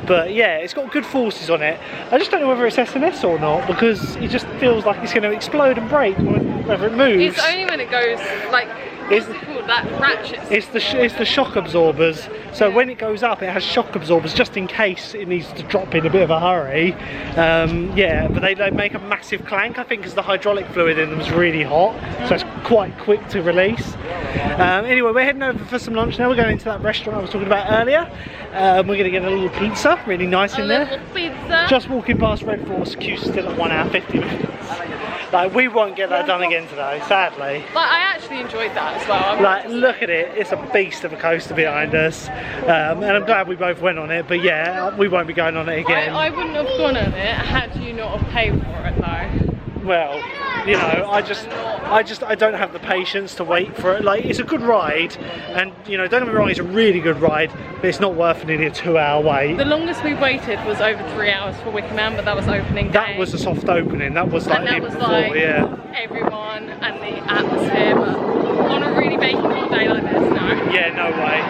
But yeah, it's got good forces on it. I just don't know whether it's SNS or not, because it just feels like it's going to explode and break whenever it moves. It's only when it goes, like, what's it called? That ratchet. It's the shock absorbers. So yeah, when it goes up, it has shock absorbers just in case it needs to drop in a bit of a hurry. Yeah, but they make a massive clank, I think, because the hydraulic fluid in them is really hot. So it's quite quick to release. Anyway, we're heading over for some lunch now. We're going into that restaurant I was talking about earlier. We're going to get a little pizza, really nice in there. Pizza. Just walking past Red Force, queue's still at 1 hour 50 minutes. Like, we won't get that done again today, sadly. Like, I actually enjoyed that as well. Like, look at it, it's a beast of a coaster behind us. And I'm glad we both went on it, but yeah, we won't be going on it again. I wouldn't have gone on it had you not have paid for it though. Well, you know, I don't have the patience to wait for it. Like, it's a good ride, and you know, don't get me wrong, it's a really good ride, but it's not worth nearly a 2-hour wait. The longest we waited was over 3 hours for Wicker Man, but that was opening day. That was a soft opening. That was like and that even was before, like yeah. everyone and the atmosphere, but on a really baking hot day like this, no. Yeah, no way.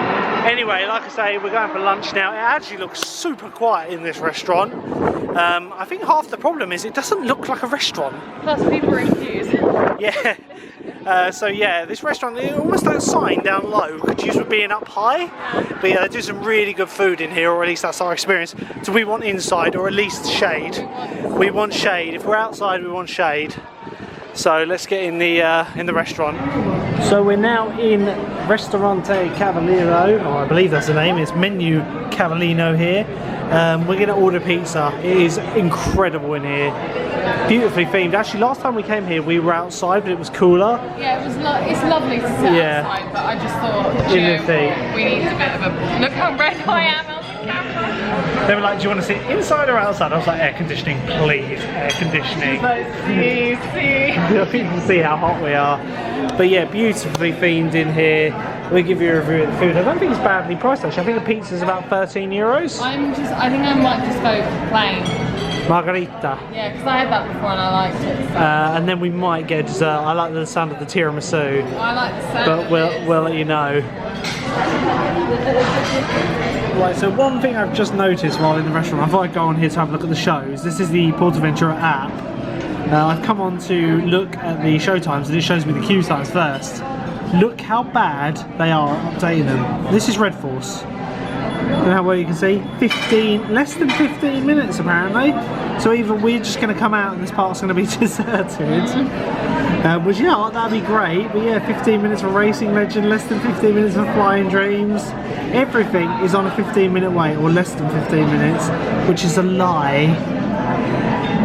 Anyway, like I say, we're going for lunch now. It actually looks super quiet in this restaurant. I think half the problem is it doesn't look like a restaurant. Plus people are in queues. Yeah. So yeah, this restaurant, almost that sign down low could use with being up high. But yeah, they do some really good food in here, or at least that's our experience. Do we want inside, or at least shade? We want shade. If we're outside, we want shade. So let's get in the restaurant. So we're now in Ristorante Cavallino, or I believe that's the name. It's Menu Cavallino here. We're going to order pizza. It is incredible in here. Beautifully themed. Actually, last time we came here, we were outside, but it was cooler. Yeah, it's lovely to sit outside, but I just thought, we need a bit of a... Look how red I am on the camera. They were like, do you want to sit inside or outside? I was like, air conditioning, please, air conditioning. Like, see. People see how hot we are. But yeah, beautifully themed in here. We'll give you a review of the food. I don't think it's badly priced actually. I think the pizza's about €13. I think I might just go plain. Margarita. Yeah, because I had that before and I liked it. So. And then we might get dessert. I like the sound of the tiramisu. I like the sound. But we'll let you know. Right, so one thing I've just noticed while in the restaurant, I thought I'd go on here to have a look at the shows. This is the PortAventura app. I've come on to look at the show times and it shows me the queue times first. Look how bad they are at updating them. This is Red Force. Don't know how well you can see. Less than 15 minutes apparently. So either we're just going to come out and this part's going to be deserted. Which, yeah, that'd be great. But yeah, 15 minutes for Racing Legend, less than 15 minutes for Flying Dreams. Everything is on a 15-minute wait, or less than 15 minutes, which is a lie.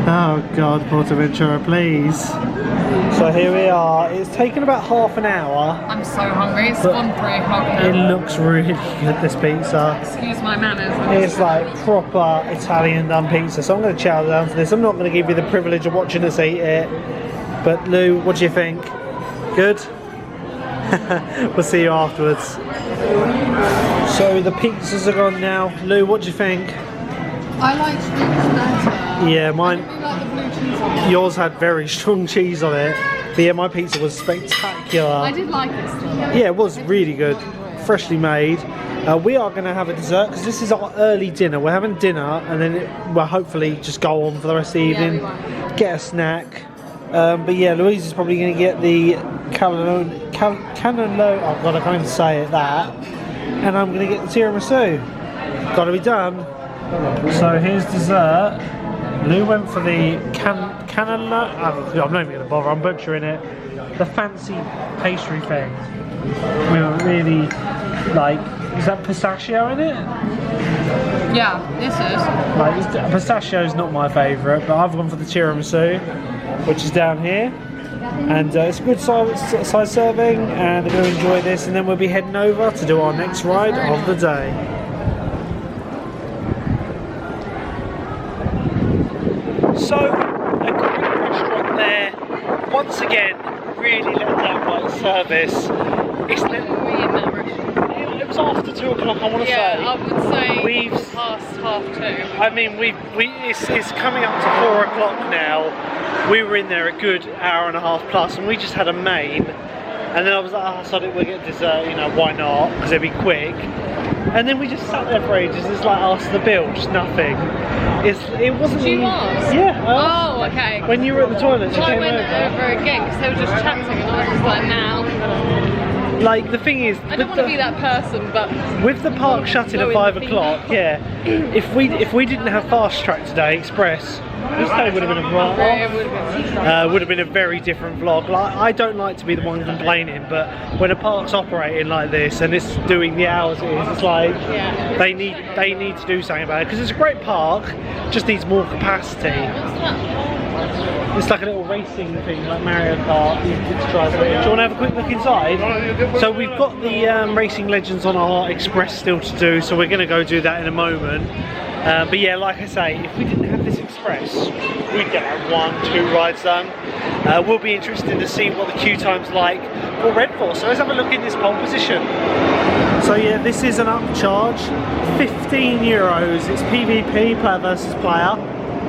Oh God, PortAventura, please. So here we are. It's taken about half an hour. I'm so hungry. It's gone 3 o'clock now. It looks really good, this pizza. Excuse my manners. It's like proper Italian done pizza. So I'm going to chow down to this. I'm not going to give you the privilege of watching us eat it. But Lou, what do you think? Good? We'll see you afterwards. So the pizzas are gone now. Lou, what do you think? I like cheese better. Yeah, mine. I like the blue cheese on it. Yours had very strong cheese on it. But yeah, my pizza was spectacular. I did like it still. Yeah, it was really good. Freshly made. We are going to have a dessert because this is our early dinner. We're having dinner and then we'll hopefully just go on for the rest of the evening. Get a snack. But yeah, Louise is probably going to get the Canolo. Oh God, I can't even say it. That. And I'm going to get the tiramisu. Got to be done. So here's dessert. Lou went for the canolo. Oh, I'm not even going to bother. I'm butchering it. The fancy pastry thing. We were really like. Is that pistachio in it? Yeah, this is. Like, pistachio's not my favourite, but I've gone for the tiramisu, which is down here. And it's a good size serving, and we're going to enjoy this, and then we'll be heading over to do our next ride of the day. So, a great restaurant there. Once again, really let down by its service. It's When were we in that restaurant? It was after 2 o'clock, I want to say. Yeah, I would say We've past 2:30. I mean, it's coming up to 4 o'clock now. We were in there a good hour and a half plus, and we just had a main. And then I was like, oh, so we'll get dessert, you know, why not? Because it'd be quick. And then we just sat there for ages. It's like, ask the bill, just nothing. It wasn't. Did you ask? Yeah. Oh, okay. When you were at the toilet, you I came went over. over again because they were just chatting, and I was just like, now. Like, the thing is, I don't want to be that person, but with the park shutting at 5 o'clock, yeah. If we didn't have fast track today, express, This day would have been a vlog. Would have been a very different vlog. Like, I don't like to be the one complaining, but when a park's operating like this and it's doing the hours it is, it's like they need to do something about it, because it's a great park, just needs more capacity. It's like a little racing thing, like Mario Kart. Do you want to have a quick look inside? So we've got the Racing Legends on our express still to do, so we're going to go do that in a moment. But yeah, like I say, if we didn't have this express, we'd get like 1-2 rides done. We'll be interested to see what the queue time's like for Redfall. So let's have a look in this pole position. So yeah, this is an upcharge, €15. It's PvP, player versus player.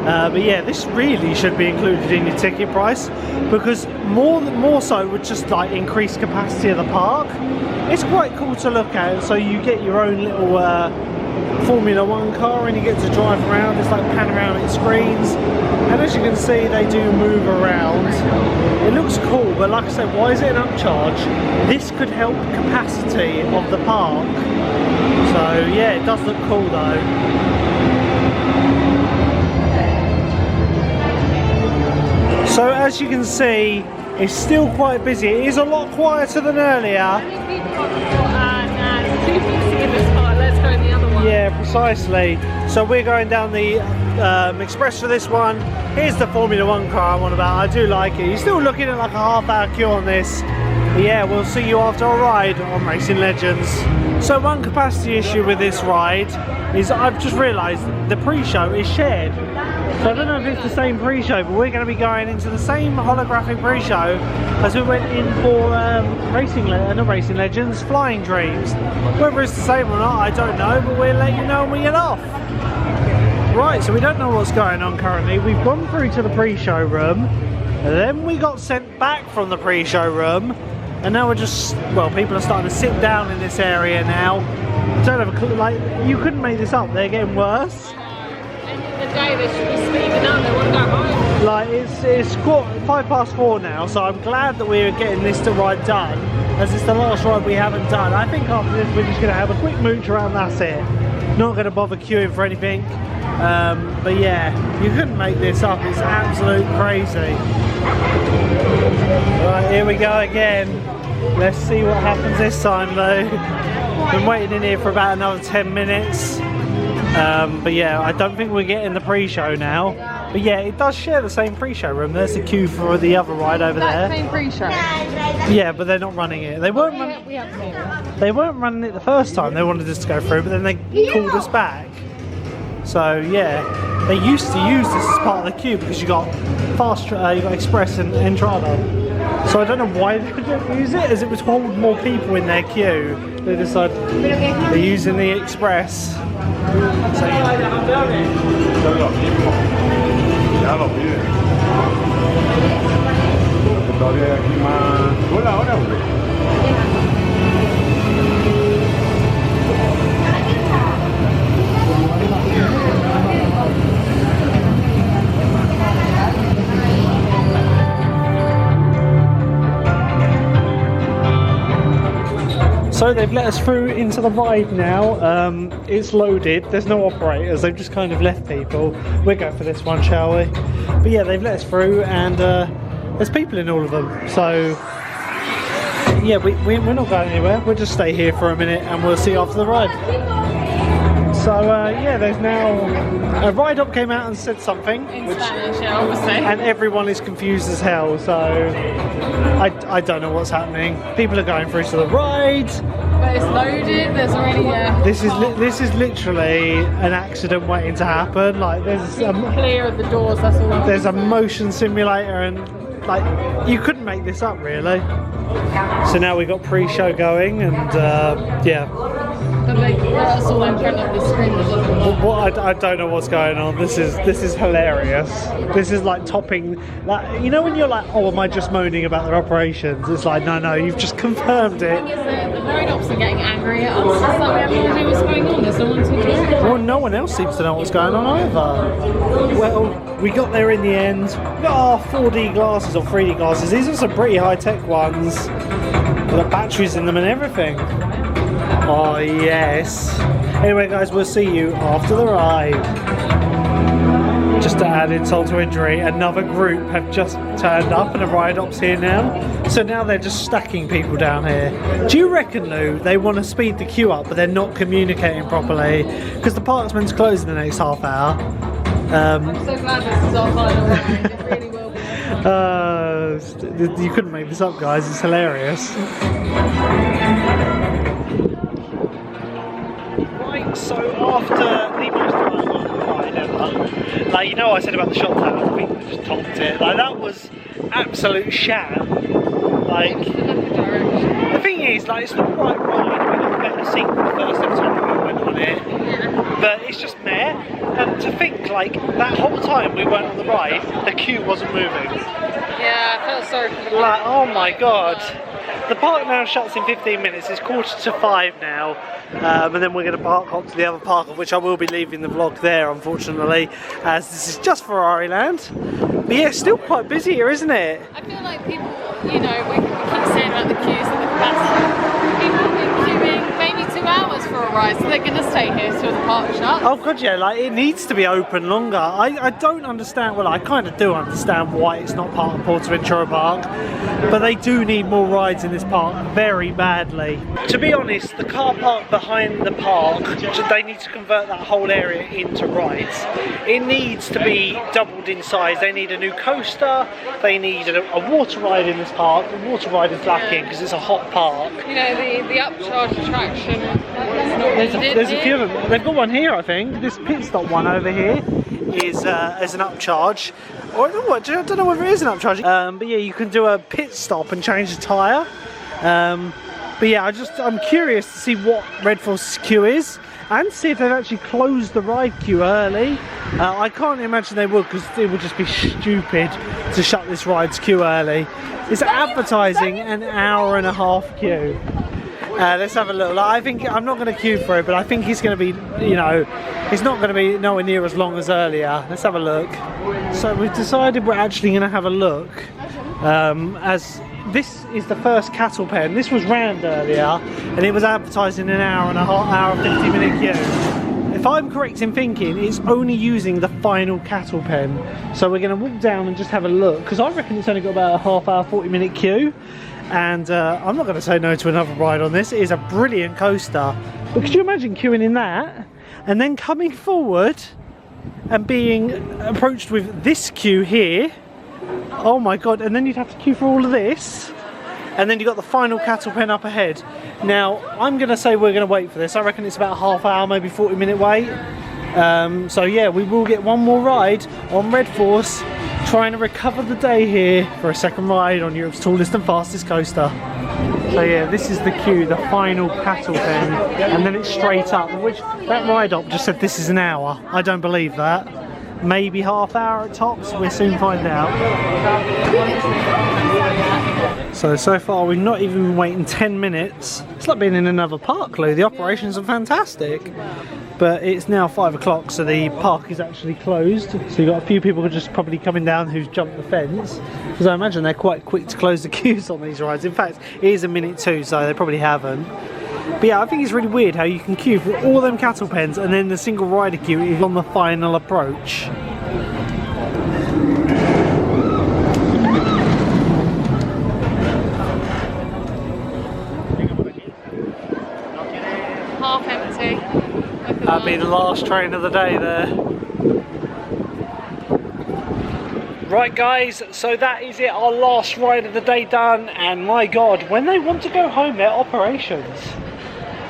But yeah, this really should be included in your ticket price, because more so would just like increase capacity of the park. It's quite cool to look at. So you get your own little Formula 1 car and you get to drive around. It's like panoramic screens, and as you can see they do move around. It looks cool, but like I said, why is it an upcharge? This could help capacity of the park. So yeah, it does look cool though. So as you can see, it's still quite busy. It is a lot quieter than earlier. Yeah, precisely. So we're going down the express for this one. Here's the Formula 1 car I'm on about. I do like it. You're still looking at like a half-hour queue on this. But yeah, we'll see you after a ride on Racing Legends. So one capacity issue with this ride is I've just realised the pre-show is shared. So I don't know if it's the same pre-show, but we're going to be going into the same holographic pre-show as we went in for Racing Legends, Flying Dreams. Whether it's the same or not, I don't know, but we'll let you know when we get off. Right, so we don't know what's going on currently. We've gone through to the pre-show room, and then we got sent back from the pre-show room, and now we're just, well, people are starting to sit down in this area now. I don't have a clue, like, you couldn't make this up, they're getting worse. The day they should be speeding up, they want to go home. Like, it's 4:05 now, so I'm glad that we're getting this ride done, as it's the last ride we haven't done. I think after this we're just going to have a quick mooch around, that's it. Not going to bother queuing for anything. But yeah, you couldn't make this up, it's absolute crazy. Right, here we go again. Let's see what happens this time though. Been waiting in here for about another 10 minutes. But yeah, I don't think we're getting the pre-show now. But yeah, it does share the same pre-show room. There's the queue for the other ride over there. Same pre-show. Yeah, but they're not running it. They weren't running it the first time. They wanted us to go through, but then they called us back. So yeah, they used to use this as part of the queue because you got fast, you got Express and Entrada. So I don't know why they didn't use it, as it would hold more people in their queue. They decided they're using the Express. So, so they've let us through into the ride now. It's loaded, there's no operators, they've just kind of left people. We'll go for this one, shall we? But yeah, they've let us through, and there's people in all of them. So yeah, we're not going anywhere, we'll just stay here for a minute and we'll see you after the ride. So yeah, there's now a ride up came out and said something in Spanish, yeah, obviously, and everyone is confused as hell. So I don't know what's happening. People are going through to the ride. But it's loaded. There's already this is literally an accident waiting to happen. Like there's clear of the doors. That's all. There's a motion simulator, and like you couldn't make this up really. So now we got pre-show going, and yeah. That's all in front of the screen. I don't know what's going on. This is hilarious. This is like topping. Like, you know when you're like, oh, am I just moaning about their operations? It's like, no, you've just confirmed it. The road ops are getting angry at us. It's like we have no idea what's going on. There's no one to do. Well, no one else seems to know what's going on either. Well, we got there in the end. We got our 4D glasses or 3D glasses. These are some pretty high-tech ones. They've got batteries in them and everything. Oh yes. Anyway guys, we'll see you after the ride. Just Just to add insult to injury, another group have just turned up and a ride op's here now. So now they're just stacking people down here. Do you reckon, Lou, they want to speed the queue up but they're not communicating properly? Because the parkman's closed in the next half hour. I'm so glad this is our final ride, it really will be. You couldn't make this up, guys, it's hilarious. Right, so after the most fun ride ever, like, you know, I said about the shot tower, I think we just topped it. Like, that was absolute sham. Like, the thing is, like, it's not the right ride. We got a better seat than the first ever time we went on it. Yeah. But it's just meh. And to think, like, that whole time we weren't on the ride, the queue wasn't moving. Yeah, I felt sorry for the like, oh my god. The park now shuts in 15 minutes, it's 4:45 now, and then we're going to park hop to the other park, of which I will be leaving the vlog there, unfortunately, as this is just Ferrari Land. But yeah, it's still quite busy here, isn't it? I feel like people, you know, we keep saying about the queues and the capacity. People have been queuing maybe 2 hours for a ride, so they're going to stay here till the park shuts. Oh god, yeah, like, it needs to be open longer. I don't understand, well, I kind of do understand why it's not part of PortAventura Park, but they do need more rides in this park very badly. To be honest, the car park behind the park, they need to convert that whole area into rides. It needs to be doubled in size. They need a new coaster, they need a water ride in this park. The water ride is lacking because it's a hot park. You know, the upcharge attraction is not There's a few of them. They've got one here, I think. This pit stop one over here is an upcharge. Or I don't know whether it is an upcharge. But yeah, you can do a pit stop and change the tyre. But yeah, I'm curious to see what Red Force's queue is and see if they've actually closed the ride queue early. I can't imagine they would, because it would just be stupid to shut this ride's queue early. It's advertising an hour-and-a-half queue. Let's have a look. I think I'm not going to queue for it, but I think it's going to be, you know, it's not going to be nowhere near as long as earlier. Let's have a look. So we've decided we're actually going to have a look, as this is the first cattle pen. This was rammed earlier, and it was advertising an hour and 50-minute queue. If I'm correct in thinking, it's only using the final cattle pen. So we're going to walk down and just have a look, because I reckon it's only got about a half-hour, 40-minute queue. And I'm not going to say no to another ride on this. It is a brilliant coaster. But could you imagine queuing in that and then coming forward and being approached with this queue here? Oh my god, and then you'd have to queue for all of this. And then you've got the final cattle pen up ahead. Now, I'm going to say we're going to wait for this. I reckon it's about a half hour, maybe 40-minute wait. So yeah, we will get one more ride on Red Force, trying to recover the day here for a second ride on Europe's tallest and fastest coaster. So yeah, this is the queue, the final cattle pen, and then it's straight up, which that ride op just said this is an hour. I don't believe that. Maybe half hour at tops, we'll soon find out. So far we've not even been waiting 10 minutes. It's like being in another park, Lou. The operations are fantastic. But it's now 5 o'clock, so the park is actually closed. So you've got a few people just probably coming down who's jumped the fence, because I imagine they're quite quick to close the queues on these rides. In fact, it is a minute too, so they probably haven't. But yeah, I think it's really weird how you can queue for all them cattle pens and then the single rider queue is on the final approach. Half empty. That'd be the last train of the day there. Right guys, so that is it, our last ride of the day done, and my god, when they want to go home, their operations.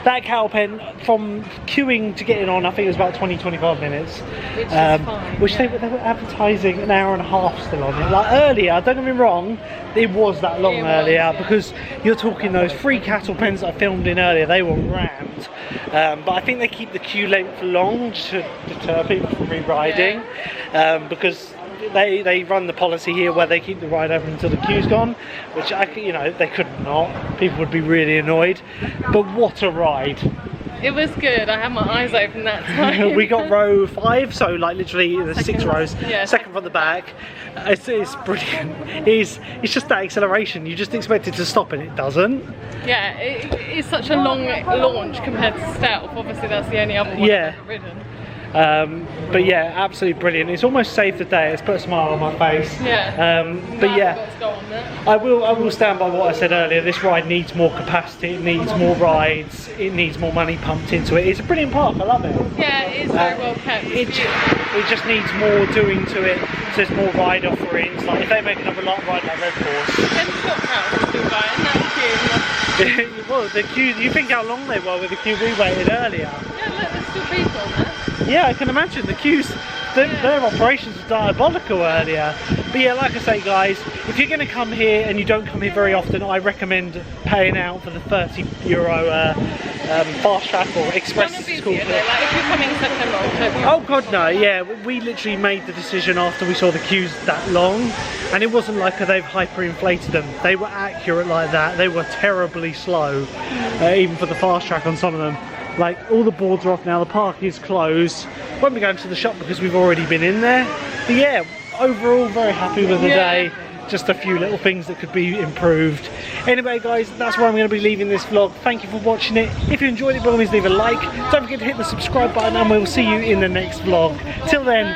That cattle pen, from queuing to getting on, I think it was about 20-25 minutes. Which is fine, which they were advertising an hour and a half still on it. Like earlier, don't get me wrong, it was that long earlier, because you're talking those 3 cattle pens that I filmed in earlier, they were rammed. But I think they keep the queue length long to deter people from re-riding, because they run the policy here where they keep the ride open until the queue's gone, which you know, they could not. People would be really annoyed. But what a ride! It was good. I had my eyes open that time. We got row 5, so like literally the 6 rows, yeah, second from the back. It's brilliant. It's just that acceleration. You just expect it to stop and it doesn't. Yeah, it's such a long launch compared to Stealth. Obviously, that's the only other one I've ever ridden. But yeah, absolutely brilliant. It's almost saved the day. It's put a smile on my face. Yeah. But yeah, I will stand by what I said earlier. This ride needs more capacity. It needs more rides. It needs more money pumped into it. It's a brilliant park. I love it. Yeah, it is very well kept. It just needs more doing to it. So there's more ride offerings. Like if they make another ride like Red Horse. And Shop House is still going. That Well, the queue. You think how long they were with the queue we waited earlier? Yeah, look, there's still people on there. Yeah, I can imagine the queues. Their operations were diabolical earlier. But yeah, like I say guys, if you're going to come here and you don't come here very often, I recommend paying out for the €30 fast track or express. Like if you're coming in September or October. Oh god no, yeah, we literally made the decision after we saw the queues that long, and it wasn't like they've hyper-inflated them. They were accurate like that. They were terribly slow, even for the fast track on some of them. Like all the boards are off now, the park is closed. Won't be going to the shop because we've already been in there. But yeah, overall very happy with the day. Just a few little things that could be improved. Anyway guys, that's where I'm going to be leaving this vlog. Thank you for watching it. If you enjoyed it, by all means leave a like. Don't forget to hit the subscribe button and we'll see you in the next vlog. Till then,